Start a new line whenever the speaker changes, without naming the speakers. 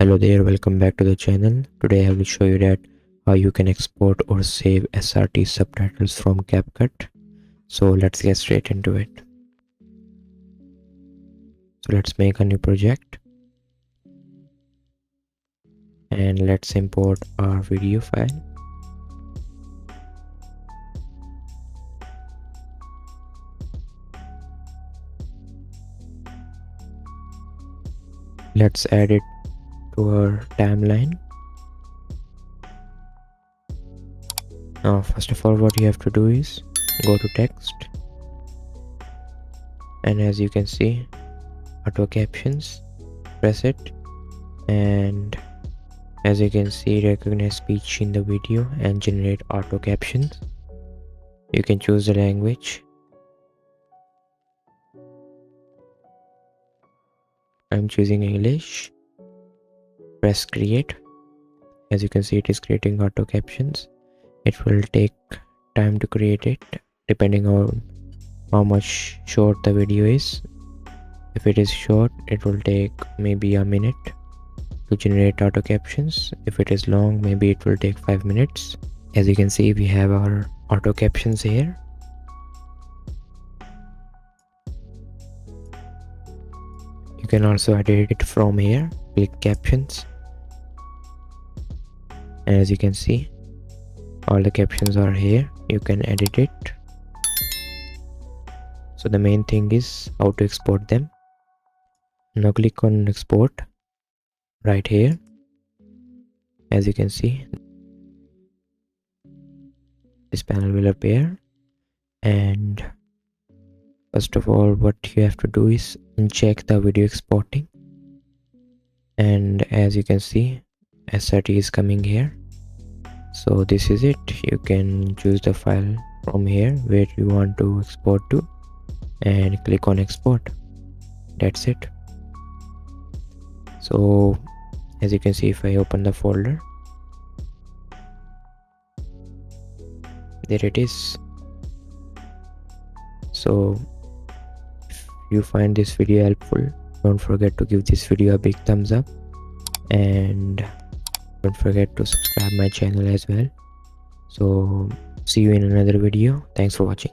Hello there, welcome back to the channel. Today I will show you that how you can export or save SRT subtitles from CapCut. So let's get straight into it. So let's make a new project and let's import our video file. Let's add it to our timeline. Now first of all, what you have to do is go to text, and as you can see, auto captions, press it, and as you can see, recognize speech in the video and generate auto captions. You can choose the language. I'm choosing English. Press create. As you can see, it is creating auto captions. It will take time to create it depending on how much short the video is. If it is short, it will take maybe a minute to generate auto captions. If it is long, maybe it will take 5 minutes. As you can see, we have our auto captions here. You can also edit it from here. Click captions, and as you can see, all the captions are here. You can edit it. So the main thing is how to export them. Now click on export right here. As you can see, this panel will appear, and first of all, what you have to do is uncheck the video exporting, and as you can see, SRT is coming here. So this is it. You can choose the file from here where you want to export to and click on export. That's it. So as you can see, if I open the folder, there it is. So if you find this video helpful, don't forget to give this video a big thumbs up, and don't forget to subscribe my channel as well. So see you in another video. Thanks for watching.